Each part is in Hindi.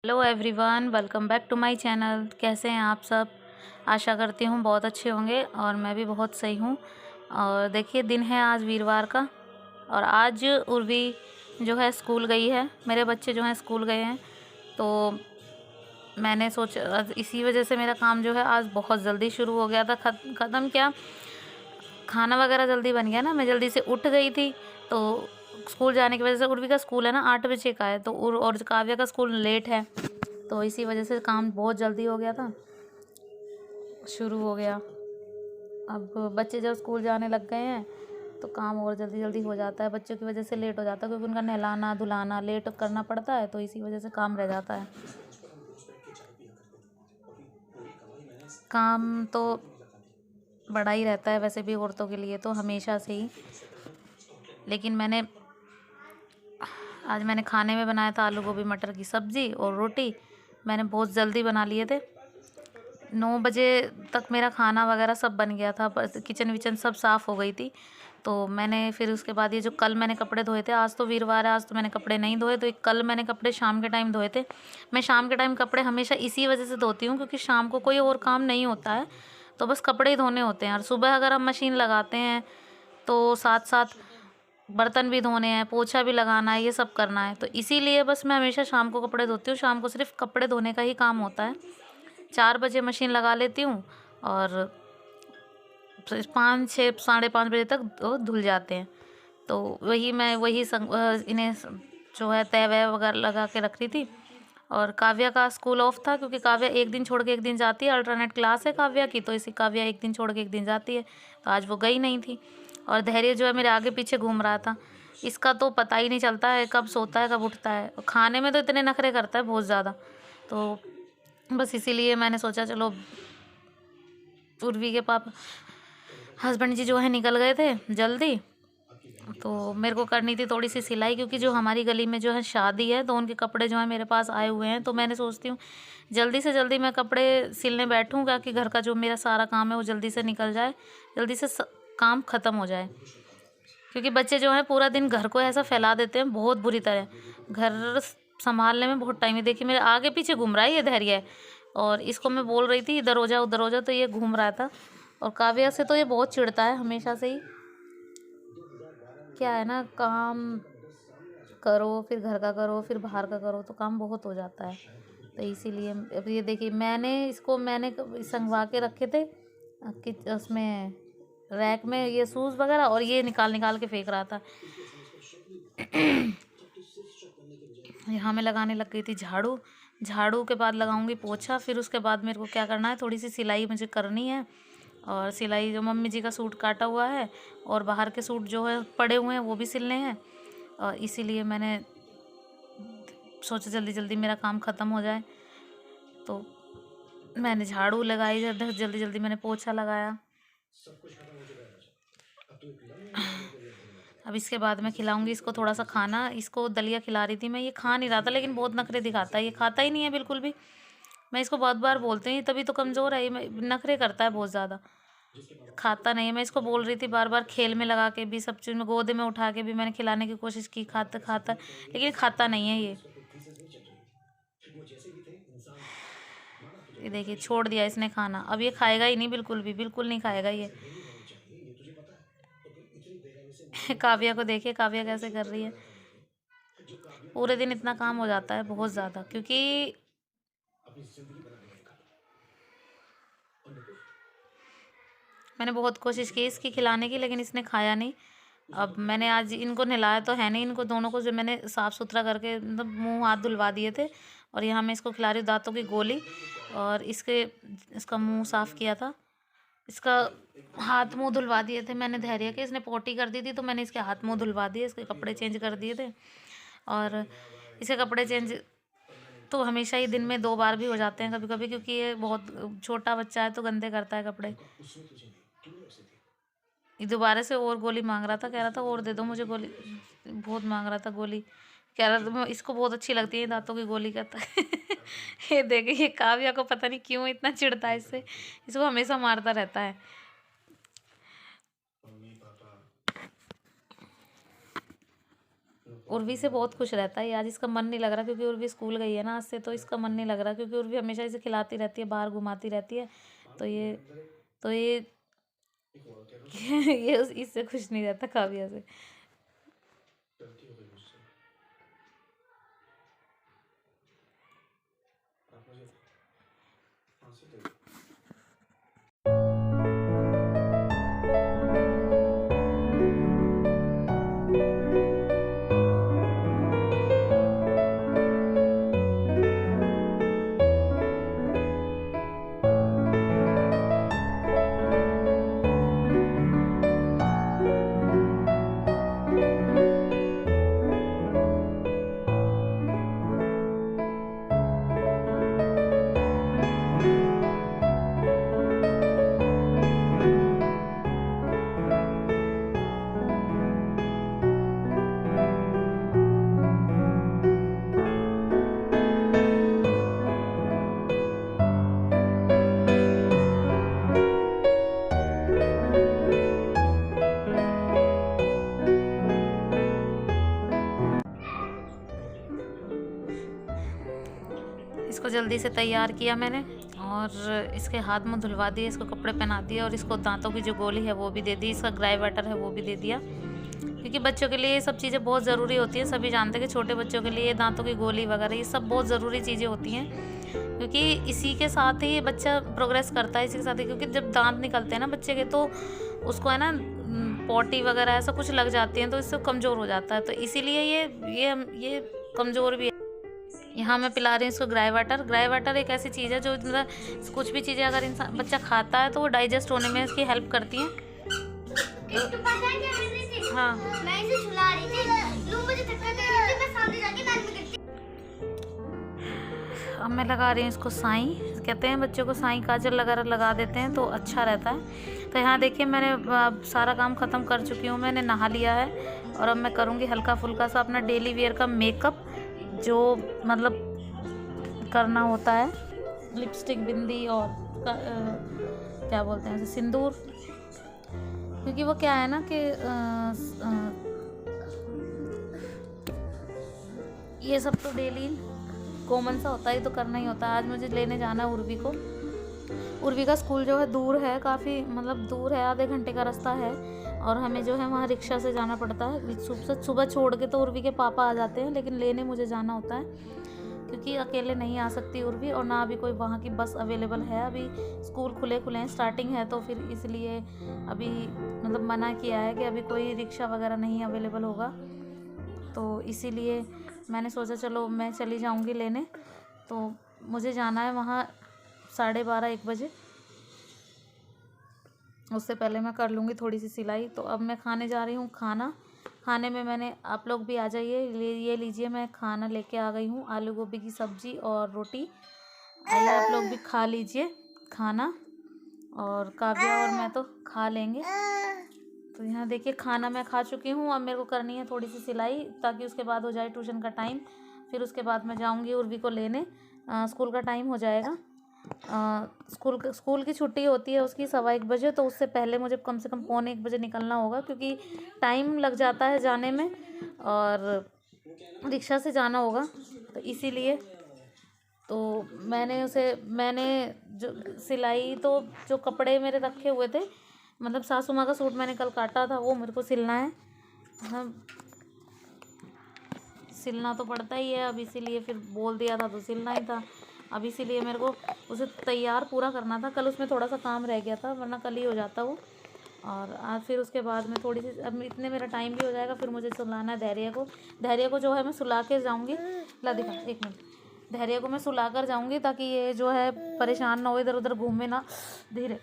Hello everyone, welcome back to my channel. कैसे हैं आप सब? आशा करती हूँ बहुत अच्छे होंगे और मैं भी बहुत सही हूँ। और देखिए, दिन है आज वीरवार का और आज उर्वी जो है स्कूल गई है। मेरे बच्चे जो हैं स्कूल गए हैं, तो मैंने सोचा इसी वजह से मेरा काम जो है आज बहुत जल्दी शुरू हो गया था। ख़त्म क्या, खाना वगैरह जल्दी बन गया ना, मैं जल्दी से उठ गई थी। तो स्कूल जाने की वजह से, उर्वी का स्कूल है ना 8 बजे का है, तो और काव्या का स्कूल लेट है, तो इसी वजह से काम बहुत जल्दी हो गया था, शुरू हो गया। अब बच्चे जब स्कूल जाने लग गए हैं तो काम और जल्दी जल्दी हो जाता है। बच्चों की वजह से लेट हो जाता है क्योंकि उनका नहलाना धुलाना लेट करना पड़ता है, तो इसी वजह से काम रह जाता है। काम तो बड़ा ही रहता है वैसे भी औरतों के लिए तो हमेशा से ही। लेकिन आज मैंने खाने में बनाया था आलू गोभी मटर की सब्ज़ी और रोटी। मैंने बहुत जल्दी बना लिए थे। 9 बजे तक मेरा खाना वगैरह सब बन गया था, किचन विचन सब साफ़ हो गई थी। तो मैंने फिर उसके बाद ये जो कल मैंने कपड़े धोए थे, आज तो वीरवार है, आज तो मैंने कपड़े नहीं धोए, तो कल मैंने कपड़े शाम के टाइम धोए थे। मैं शाम के टाइम कपड़े हमेशा इसी वजह से धोती हूँ क्योंकि शाम को कोई और काम नहीं होता है, तो बस कपड़े ही धोने होते हैं। और सुबह अगर हम मशीन लगाते हैं तो साथ साथ बर्तन भी धोने हैं, पोछा भी लगाना है, ये सब करना है, तो इसीलिए बस मैं हमेशा शाम को कपड़े धोती हूँ। शाम को सिर्फ कपड़े धोने का ही काम होता है। 4 बजे मशीन लगा लेती हूँ और 5 6 5:30 बजे तक वो धुल जाते हैं। तो वही इन्हें जो है तय वह वगैरह लगा के रख रही थी। और काव्या का स्कूल ऑफ था क्योंकि काव्या एक दिन छोड़ के एक दिन जाती है, अल्टरनेट क्लास है काव्या की, तो इसी काव्या एक दिन छोड़ के एक दिन जाती है, तो आज वो गई नहीं थी। और धैर्य जो है मेरे आगे पीछे घूम रहा था। इसका तो पता ही नहीं चलता है कब सोता है कब उठता है। और खाने में तो इतने नखरे करता है बहुत ज़्यादा, तो बस इसीलिए मैंने सोचा चलो, उर्वी के पापा हस्बैंड जी जो है निकल गए थे जल्दी, तो मेरे को करनी थी थोड़ी सी सिलाई क्योंकि जो हमारी गली में जो है शादी है, तो उनके कपड़े जो है मेरे पास आए हुए हैं, तो मैंने सोचती हूँ जल्दी से जल्दी मैं कपड़े सिलने बैठूँगा कि घर का जो मेरा सारा काम है वो जल्दी से निकल जाए, जल्दी से काम ख़त्म हो जाए। क्योंकि बच्चे जो हैं पूरा दिन घर को ऐसा फैला देते हैं बहुत बुरी तरह, घर संभालने में बहुत टाइम है। देखिए मेरे आगे पीछे घूम रहा है ये धैर्य है, और इसको मैं बोल रही थी इधर हो जा उधर हो जा, तो ये घूम रहा था। और काव्या से तो ये बहुत चिढ़ता है हमेशा से ही। क्या है ना, काम करो फिर घर का करो फिर बाहर का करो, तो काम बहुत हो जाता है। तो इसीलिए अब ये देखिए, मैंने संगवा के रखे थे कि उसमें रैक में ये शूज़ वगैरह, और ये निकाल निकाल के फेंक रहा था। यहाँ मैं लगाने लग गई थी झाड़ू। झाड़ू के बाद लगाऊंगी पोछा, फिर उसके बाद मेरे को क्या करना है, थोड़ी सी सिलाई मुझे करनी है। और सिलाई जो मम्मी जी का सूट काटा हुआ है और बाहर के सूट जो है पड़े हुए हैं वो भी सिलने हैं, और इसीलिए मैंने सोचा जल्दी जल्दी मेरा काम ख़त्म हो जाए। तो मैंने झाड़ू लगाई, जल्दी जल्दी मैंने पोछा लगाया। अब इसके बाद मैं खिलाऊंगी इसको थोड़ा सा खाना। इसको दलिया खिला रही थी मैं, ये खा नहीं रहा था लेकिन बहुत नखरे दिखाता है, ये खाता ही नहीं है बिल्कुल भी। मैं इसको बहुत बार बोलती हूँ तभी तो कमज़ोर है, ये नखरे करता है बहुत ज़्यादा, खाता नहीं है। मैं इसको बोल रही थी बार बार, खेल में लगा के भी, सब चीज़ में गोद में उठा के भी मैंने खिलाने की कोशिश की, खाता खाता, लेकिन खाता नहीं है ये देखिए छोड़ दिया इसने खाना, अब ये खाएगा ही नहीं, बिल्कुल भी बिल्कुल नहीं खाएगा ये। काव्या को देखिए, काव्या कैसे कर रही है। पूरे दिन इतना काम हो जाता है बहुत ज़्यादा, क्योंकि मैंने बहुत कोशिश की इसकी खिलाने की लेकिन इसने खाया नहीं। अब मैंने आज इनको नहलाया तो है नहीं, इनको दोनों को जो मैंने साफ़ सुथरा करके मतलब मुंह हाथ धुलवा दिए थे, और यहाँ मैं इसको खिला रही हूँ दांतों की गोली, और इसका मुंह साफ़ किया था, इसका हाथ मुंह धुलवा दिए थे मैंने धैर्य के। इसने पोटी कर दी थी तो मैंने इसके हाथ मुंह धुलवा दिए, इसके कपड़े चेंज कर दिए थे। और इसके कपड़े चेंज तो हमेशा ही दिन में 2 बार भी हो जाते हैं कभी कभी, क्योंकि ये बहुत छोटा बच्चा है तो गंदे करता है कपड़े। ये दोबारा से और गोली मांग रहा था, कह रहा था और दे दो मुझे गोली, बहुत मांग रहा था गोली, कह रहा था इसको बहुत अच्छी लगती है दांतों की गोली, कहता है। ये देखिए, ये काव्या को पता नहीं क्यों इतना चिढ़ता है इससे, इसको हमेशा मारता रहता है। उर्वी से बहुत खुश रहता है ये। आज इसका मन नहीं लग रहा क्योंकि उर्वी स्कूल गई है ना आज से, तो इसका मन नहीं लग रहा क्योंकि उर्वी हमेशा इसे खिलाती रहती है, बाहर घुमाती रहती है। तो ये ये इससे खुश नहीं रहता काव्या से। इसको जल्दी से तैयार किया मैंने और इसके हाथ मुंह धुलवा दिए, इसको कपड़े पहना दिए और इसको दांतों की जो गोली है वो भी दे दी, इसका ग्राई वाटर है वो भी दे दिया, क्योंकि बच्चों के लिए ये सब चीज़ें बहुत ज़रूरी होती हैं। सभी जानते हैं कि छोटे बच्चों के लिए दांतों की गोली वगैरह ये सब बहुत ज़रूरी चीज़ें होती हैं, क्योंकि इसी के साथ ही बच्चा प्रोग्रेस करता है, इसी के साथ ही। क्योंकि जब दांत निकलते हैं ना बच्चे के, तो उसको है ना पॉटी वगैरह ऐसा कुछ लग जाती हैं, तो इससे कमज़ोर हो जाता है। तो इसीलिए ये कमज़ोर भी है। यहाँ मैं पिला रही हूँ इसको ग्राई वाटर। ग्राई वाटर एक ऐसी चीज़ है जो मतलब कुछ भी चीज़ें अगर इंसान बच्चा खाता है तो वो डाइजेस्ट होने में इसकी हेल्प करती हैं। हाँ, मैं इसे छुला रही थी, लू मुझे धक्का दे रही थी, मैं सामने जाके दांत में गिरती। अब मैं लगा रही हूँ इसको साई, कहते हैं बच्चों को साई काजल वगैरह लगा देते हैं तो अच्छा रहता है। तो यहाँ देखिए मैंने सारा काम ख़त्म कर चुकी हूँ, मैंने नहा लिया है और अब मैं करूँगी हल्का फुल्का सा अपना डेली वेयर का मेकअप, जो मतलब करना होता है, लिपस्टिक, बिंदी और क्या बोलते हैं उसे, सिंदूर। क्योंकि वो क्या है ना कि ये सब तो डेली कॉमन सा होता है, तो करना ही होता है। आज मुझे लेने जाना है उर्वी को। उर्वी का स्कूल जो है दूर है, काफ़ी मतलब दूर है, आधे घंटे का रास्ता है और हमें जो है वहाँ रिक्शा से जाना पड़ता है। सुबह छोड़ के तो उर्वी के पापा आ जाते हैं, लेकिन लेने मुझे जाना होता है क्योंकि अकेले नहीं आ सकती उर्वी, और ना अभी कोई वहाँ की बस अवेलेबल है। अभी स्कूल खुले हैं, स्टार्टिंग है, तो फिर इसलिए अभी मतलब मना किया है कि अभी कोई रिक्शा वगैरह नहीं अवेलेबल होगा। तो इसीलिए मैंने सोचा चलो मैं चली जाऊँगी लेने। तो मुझे जाना है वहाँ 12:30-1 बजे, उससे पहले मैं कर लूँगी थोड़ी सी सिलाई। तो अब मैं खाने जा रही हूँ खाना। खाने में मैंने, आप लोग भी आ जाइए, ये लीजिए, मैं खाना लेके आ गई हूँ, आलू गोभी की सब्ज़ी और रोटी। आइए आप लोग भी खा लीजिए खाना, और काव्या और मैं तो खा लेंगे। तो यहाँ देखिए खाना मैं खा चुकी हूँ। अब मेरे को करनी है थोड़ी सी सिलाई, ताकि उसके बाद हो जाए ट्यूशन का टाइम। फिर उसके बाद मैं जाऊँगी उर्वी को लेने, स्कूल का टाइम हो जाएगा। स्कूल की छुट्टी होती है उसकी 1:15 बजे, तो उससे पहले मुझे कम से कम 1:45 बजे निकलना होगा, क्योंकि टाइम लग जाता है जाने में और रिक्शा से जाना होगा। तो इसीलिए तो मैंने जो सिलाई, तो जो कपड़े मेरे रखे हुए थे, मतलब सासू माँ का सूट मैंने कल काटा था, वो मेरे को सिलना है। हम सिलना तो पड़ता ही है, अब इसीलिए फिर बोल दिया था तो सिलना ही था। अब इसीलिए मेरे को उसे तैयार पूरा करना था, कल उसमें थोड़ा सा काम रह गया था, वरना कल ही हो जाता वो। और आज फिर उसके बाद में थोड़ी सी, अब इतने मेरा टाइम भी हो जाएगा। फिर मुझे सुलाना है धैर्य को जो है मैं सुला के जाऊँगी। ला दिखा, 1 मिनट। धैर्य को मैं सुला कर जाऊँगी, ताकि ये जो है परेशान ना हो, इधर उधर घूमे ना, धीरे।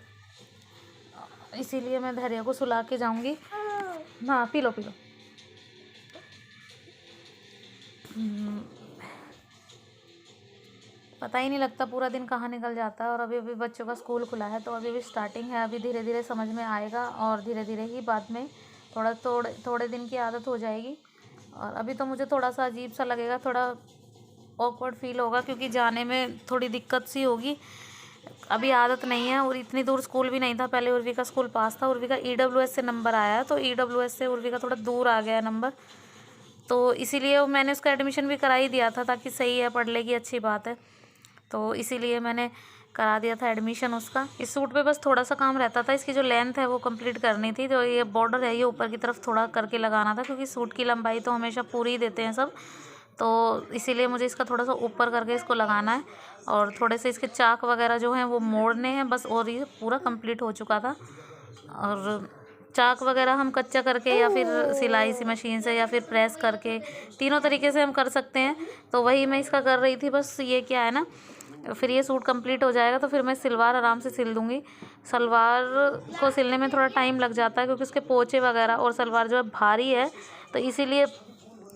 इसीलिए मैं धैर्य को सुला के जाऊँगी। हाँ, पी लो। पता ही नहीं लगता पूरा दिन कहाँ निकल जाता है। और अभी बच्चों का स्कूल खुला है, तो अभी स्टार्टिंग है, अभी धीरे धीरे समझ में आएगा और धीरे धीरे ही बाद में थोड़े दिन की आदत हो जाएगी। और अभी तो मुझे थोड़ा सा अजीब सा लगेगा, थोड़ा ऑकवर्ड फील होगा, क्योंकि जाने में थोड़ी दिक्कत सी होगी। अभी आदत नहीं है, और इतनी दूर स्कूल भी नहीं था। पहले उर्वी का स्कूल पास था, उर्वी का EWS से नंबर आया है, तो EWS से उर्वी का थोड़ा दूर आ गया नंबर। तो इसीलिए मैंने उसका एडमिशन भी करा ही दिया था, ताकि सही है, पढ़ लेगी, अच्छी बात है। तो इसीलिए मैंने करा दिया था एडमिशन उसका। इस सूट पे बस थोड़ा सा काम रहता था, इसकी जो लेंथ है वो कंप्लीट करनी थी। जो ये बॉर्डर है ये ऊपर की तरफ थोड़ा करके लगाना था, क्योंकि सूट की लंबाई तो हमेशा पूरी ही देते हैं सब, तो इसीलिए मुझे इसका थोड़ा सा ऊपर करके इसको लगाना है। और थोड़े से इसके चाक वगैरह जो हैं वो मोड़ने हैं बस, और ये पूरा कंप्लीट हो चुका था। और चाक वगैरह हम कच्चा करके या फिर सिलाई सी मशीन से या फिर प्रेस करके, तीनों तरीके से हम कर सकते हैं। तो वही मैं इसका कर रही थी। बस ये क्या है ना, फिर ये सूट कंप्लीट हो जाएगा तो फिर मैं सलवार आराम से सिल दूँगी। सलवार को सिलने में थोड़ा टाइम लग जाता है, क्योंकि उसके पोंचे वगैरह, और सलवार जो है भारी है, तो इसीलिए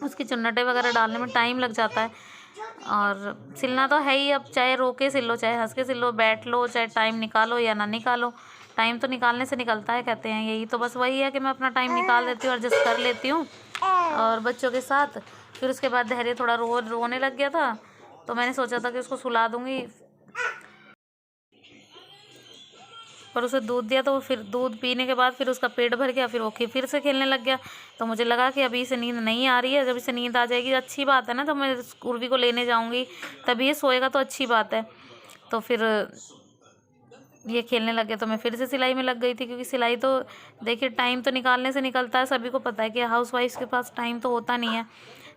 उसकी चुन्नटें वगैरह डालने में टाइम लग जाता है। और सिलना तो है ही, अब चाहे रो के सिल लो, चाहे हंस के सिल लो, बैठ लो, चाहे टाइम निकालो या ना निकालो, टाइम तो निकालने से निकलता है, कहते हैं यही। तो बस वही है कि मैं अपना टाइम निकाल देती हूँ, एडजस्ट कर लेती हूँ और बच्चों के साथ। फिर उसके बाद धैर्य थोड़ा रोने लग गया था, तो मैंने सोचा था कि उसको सुला दूँगी, पर उसे दूध दिया तो वो फिर दूध पीने के बाद फिर उसका पेट भर गया, फिर वो फिर से खेलने लग गया। तो मुझे लगा कि अभी इसे नींद नहीं आ रही है, जब इसे नींद आ जाएगी अच्छी बात है ना, तो मैं उर्वी को लेने जाऊँगी, तभी ये सोएगा तो अच्छी बात है। तो फिर ये खेलने लग गया, तो मैं फिर से सिलाई में लग गई थी, क्योंकि सिलाई तो देखिए टाइम तो निकालने से निकलता है, सभी को पता है कि हाउस वाइफ के पास टाइम तो होता नहीं है।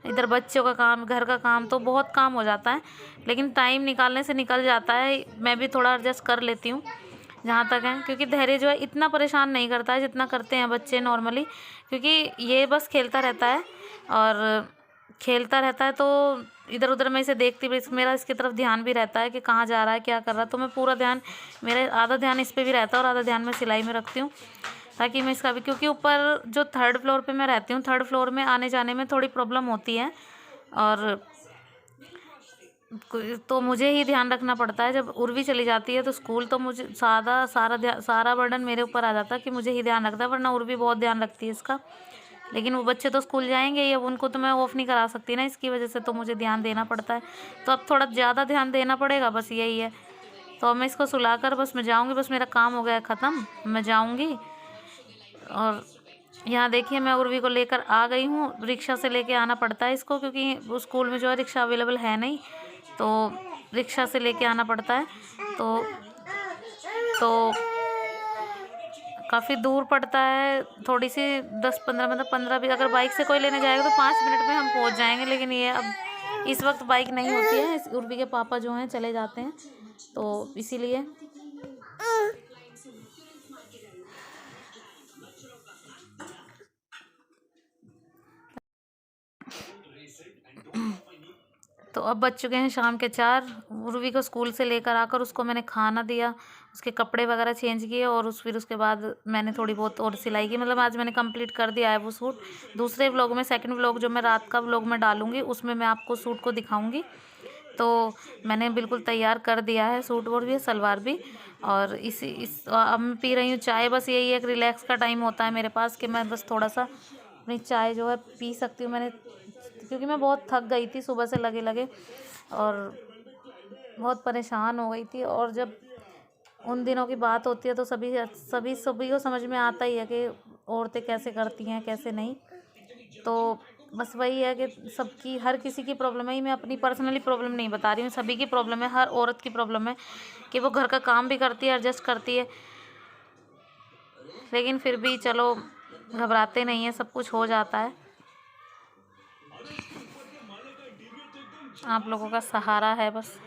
इधर बच्चों का काम, घर का काम, तो बहुत काम हो जाता है, लेकिन टाइम निकालने से निकल जाता है। मैं भी थोड़ा एडजस्ट कर लेती हूँ जहाँ तक है, क्योंकि धैर्य जो है इतना परेशान नहीं करता है जितना करते हैं बच्चे नॉर्मली, क्योंकि ये बस खेलता रहता है और खेलता रहता है, तो इधर उधर मैं इसे देखती भी, मेरा इसकी तरफ ध्यान भी रहता है कि कहाँ जा रहा है, क्या कर रहा है, तो मैं पूरा ध्यान, मेरा आधा ध्यान इस पर भी रहता है और आधा ध्यान मैं सिलाई में रखती हूँ, ताकि मैं इसका भी, क्योंकि ऊपर जो 3rd फ्लोर पे मैं रहती हूँ, 3rd फ्लोर में आने जाने में थोड़ी प्रॉब्लम होती है, और तो मुझे ही ध्यान रखना पड़ता है। जब उर्वी चली जाती है तो स्कूल, तो मुझे सारा बर्डन मेरे ऊपर आ जाता है कि मुझे ही ध्यान रखता है, वरना उर्वी बहुत ध्यान रखती है इसका। लेकिन वो बच्चे तो स्कूल जाएंगे ही, अब उनको तो मैं ऑफ़ नहीं करा सकती ना, इसकी वजह से तो मुझे ध्यान देना पड़ता है। तो अब थोड़ा ज़्यादा ध्यान देना पड़ेगा, बस यही है। तो अब मैं इसको सुलाकर बस मैं जाऊँगी, बस मेरा काम हो गया ख़त्म, मैं जाऊँगी। और यहाँ देखिए मैं उर्वी को लेकर आ गई हूँ, रिक्शा से लेके आना पड़ता है इसको, क्योंकि वो स्कूल में जो है रिक्शा अवेलेबल है नहीं, तो रिक्शा से लेके आना पड़ता है। तो काफ़ी दूर पड़ता है, थोड़ी सी 10-15, मतलब 15 भी, अगर बाइक से कोई लेने जाएगा तो 5 मिनट में हम पहुंच जाएंगे, लेकिन ये अब इस वक्त बाइक नहीं होती है, उर्वी के पापा जो हैं चले जाते हैं, तो इसीलिए। तो अब बज चुके हैं शाम के 4। उर्वी को स्कूल से लेकर आकर उसको मैंने खाना दिया, उसके कपड़े वगैरह चेंज किए, और फिर उसके बाद मैंने थोड़ी बहुत और सिलाई की, मतलब आज मैंने कंप्लीट कर दिया है वो सूट। दूसरे व्लॉग में, सेकंड व्लॉग जो मैं रात का व्लॉग में डालूँगी, उसमें मैं आपको सूट को दिखाऊँगी। तो मैंने बिल्कुल तैयार कर दिया है, सूट और भी, सलवार भी। और अब मैं पी रही हूँ चाय। बस यही एक रिलैक्स का टाइम होता है मेरे पास, कि मैं बस थोड़ा सा अपनी चाय जो है पी सकती हूँ। क्योंकि मैं बहुत थक गई थी सुबह से लगे लगे, और बहुत परेशान हो गई थी। और जब उन दिनों की बात होती है तो सभी को समझ में आता ही है कि औरतें कैसे करती हैं, कैसे नहीं। तो बस वही है कि सबकी, हर किसी की प्रॉब्लम है, मैं अपनी पर्सनली प्रॉब्लम नहीं बता रही हूँ, सभी की प्रॉब्लम है, हर औरत की प्रॉब्लम है कि वो घर का काम भी करती है, एडजस्ट करती है, लेकिन फिर भी चलो घबराते नहीं है, सब कुछ हो जाता है। आप लोगों का सहारा है बस।